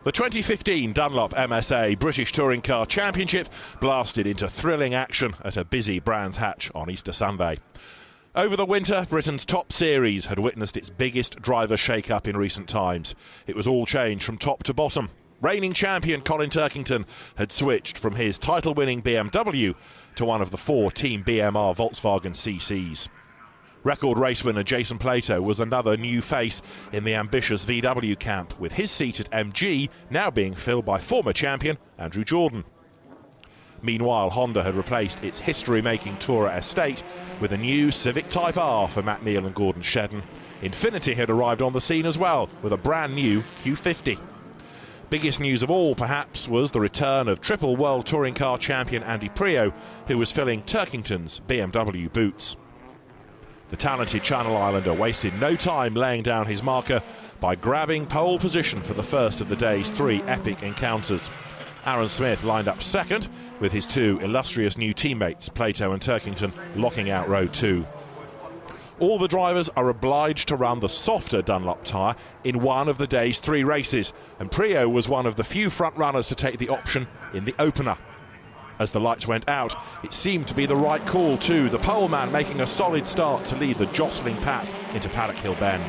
The 2015 Dunlop MSA British Touring Car Championship blasted into thrilling action at a busy Brands Hatch on Easter Sunday. Over the winter, Britain's top series had witnessed its biggest driver shake-up in recent times. It was all changed from top to bottom. Reigning champion Colin Turkington had switched from his title-winning BMW to one of the 4 Team BMR Volkswagen CCs. Record race winner Jason Plato was another new face in the ambitious VW camp, with his seat at MG now being filled by former champion Andrew Jordan. Meanwhile, Honda had replaced its history-making Tourer estate with a new Civic Type R for Matt Neal and Gordon Shedden. Infiniti had arrived on the scene as well, with a brand new Q50. Biggest news of all, perhaps, was the return of triple World Touring Car champion Andy Priaulx, who was filling Turkington's BMW boots. The talented Channel Islander wasted no time laying down his marker by grabbing pole position for the first of the day's 3 epic encounters. Aaron Smith lined up second, with his 2 illustrious new teammates, Plato and Turkington, locking out row 2. All the drivers are obliged to run the softer Dunlop tyre in one of the day's 3 races, and Priaulx was one of the few front runners to take the option in the opener. As the lights went out, it seemed to be the right call too, the pole man making a solid start to lead the jostling pack into Paddock Hill Bend.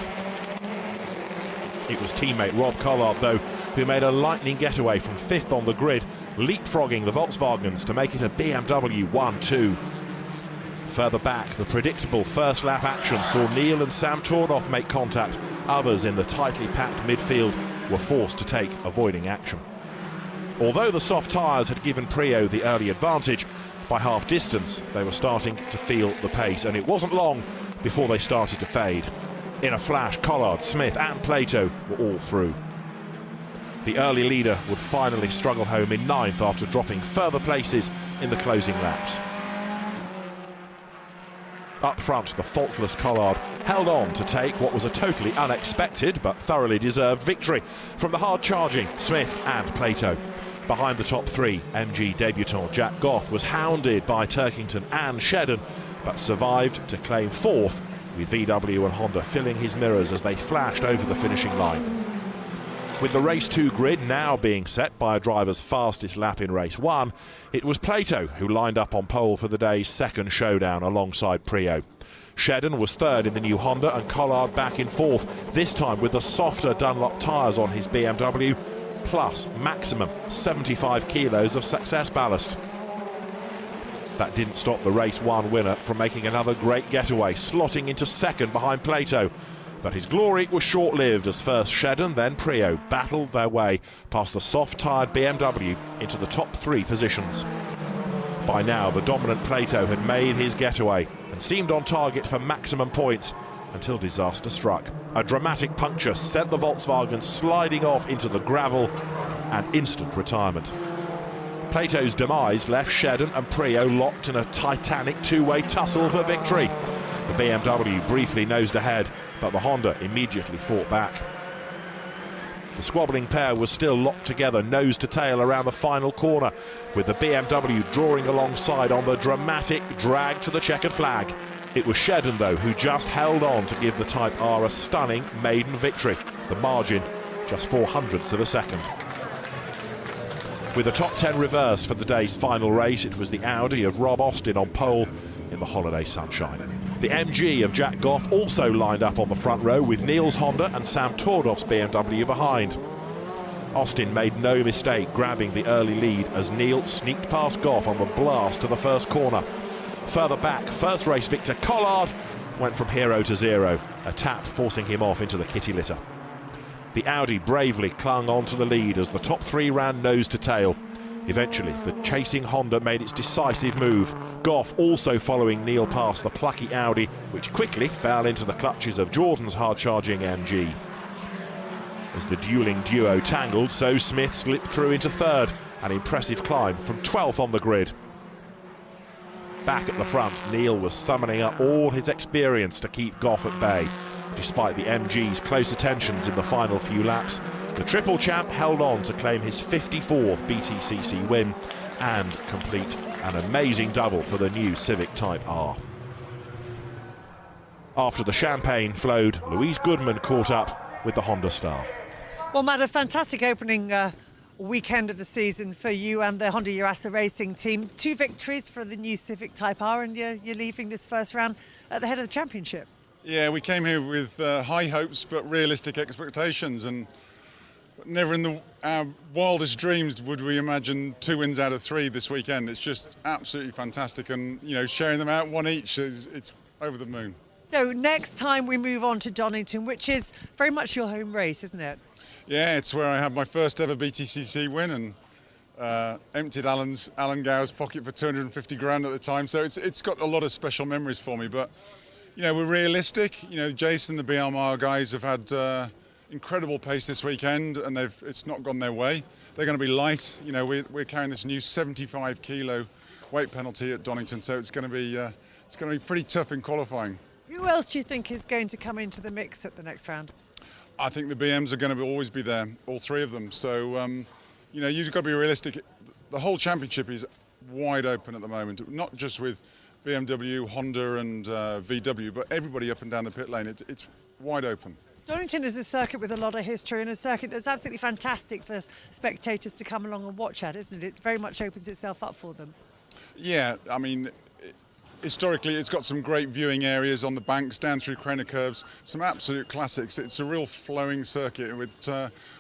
It was teammate Rob Collard, though, who made a lightning getaway from 5th on the grid, leapfrogging the Volkswagens to make it a BMW 1-2. Further back, the predictable first lap action saw Neal and Sam Tordoff make contact. Others in the tightly packed midfield were forced to take avoiding action. Although the soft tyres had given Priaulx the early advantage, by half distance they were starting to feel the pace, and it wasn't long before they started to fade. In a flash, Collard, Smith and Plato were all through. The early leader would finally struggle home in 9th after dropping further places in the closing laps. Up front, the faultless Collard held on to take what was a totally unexpected but thoroughly deserved victory from the hard-charging Smith and Plato. Behind the top 3, MG debutant Jack Goff was hounded by Turkington and Shedden, but survived to claim 4th, with VW and Honda filling his mirrors as they flashed over the finishing line. With the race 2 grid now being set by a driver's fastest lap in race 1, it was Plato who lined up on pole for the day's 2nd showdown alongside Priaulx. Shedden was 3rd in the new Honda and Collard back in 4th, this time with the softer Dunlop tyres on his BMW, plus maximum 75 kilos of success ballast. That didn't stop the race 1 winner from making another great getaway, slotting into 2nd behind Plato. But his glory was short-lived as first Shedden, then Priaulx battled their way past the soft-tyred BMW into the top 3 positions. By now, the dominant Plato had made his getaway and seemed on target for maximum points until disaster struck. A dramatic puncture sent the Volkswagen sliding off into the gravel and instant retirement. Plato's demise left Shedden and Priaulx locked in a titanic 2-way tussle for victory. The BMW briefly nosed ahead, but the Honda immediately fought back. The squabbling pair was still locked together nose to tail around the final corner, with the BMW drawing alongside on the dramatic drag to the checkered flag. It was Shedden, though, who just held on to give the Type R a stunning maiden victory, the margin just 0.04 of a second. With the top 10 reversed for the day's final race, it was the Audi of Rob Austin on pole in the holiday sunshine. The MG of Jack Goff also lined up on the front row, with Neal's Honda and Sam Tordoff's BMW behind. Austin made no mistake grabbing the early lead as Neal sneaked past Goff on the blast to the first corner. Further back, first race victor Collard went from hero to 0, a tap forcing him off into the kitty litter. The Audi bravely clung on to the lead as the top 3 ran nose to tail. Eventually, the chasing Honda made its decisive move, Goff also following Neal past the plucky Audi, which quickly fell into the clutches of Jordan's hard-charging MG. As the dueling duo tangled, so Smith slipped through into 3rd, an impressive climb from 12th on the grid. Back at the front, Neal was summoning up all his experience to keep Goff at bay. Despite the MG's close attentions in the final few laps, the triple champ held on to claim his 54th Btcc win and complete an amazing double for the new Civic Type R. After the champagne flowed, Louise Goodman caught up with the Honda star. Well, Matt, a fantastic opening weekend of the season for you and the Honda Urasa racing team. 2 victories for the new Civic Type R, and you're leaving this first round at the head of the championship. Yeah, we came here with high hopes but realistic expectations, and never in our wildest dreams would we imagine 2 wins out of 3 this weekend. It's just absolutely fantastic, and sharing them out 1 each, it's over the moon. So next time we move on to Donington, which is very much your home race, isn't it? Yeah, it's where I had my first ever Btcc win and emptied Alan Gow's pocket for 250 grand at the time. So it's got a lot of special memories for me. But we're realistic. Jason, the BMR guys have had incredible pace this weekend, and it's not gone their way. They're going to be light. We're carrying this new 75 kilo weight penalty at Donington, so it's going to be pretty tough in qualifying. Who else do you think is going to come into the mix at the next round? I think the BMs are going to always be there, all 3 of them. So, you've got to be realistic. The whole championship is wide open at the moment, not just with BMW, Honda and VW, but everybody up and down the pit lane. It's wide open. Donington is a circuit with a lot of history, and a circuit that's absolutely fantastic for spectators to come along and watch at, isn't it? It very much opens itself up for them. Yeah, I mean, historically, it's got some great viewing areas on the banks, down through Craner curves, some absolute classics. It's a real flowing circuit, which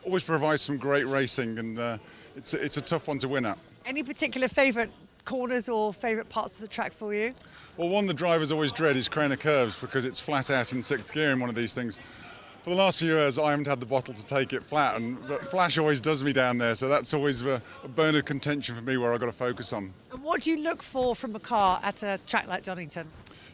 always provides some great racing, and it's a tough one to win at. Any particular favourite corners or favourite parts of the track for you? Well, one the drivers always dread is Craner curves, because it's flat out in 6th gear in one of these things. For the last few years, I haven't had the bottle to take it flat, but Flash always does me down there, so that's always a bone of contention for me where I've got to focus on. And what do you look for from a car at a track like Donington?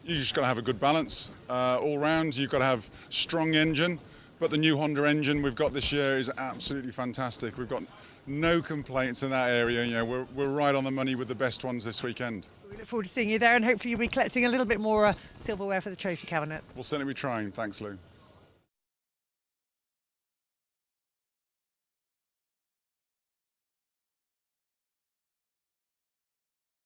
You just got to have a good balance all round. You've got to have strong engine, but the new Honda engine we've got this year is absolutely fantastic. We've got no complaints in that area. We're right on the money with the best ones this weekend. We look forward to seeing you there, and hopefully you'll be collecting a little bit more silverware for the trophy cabinet. We'll certainly be trying. Thanks, Lou.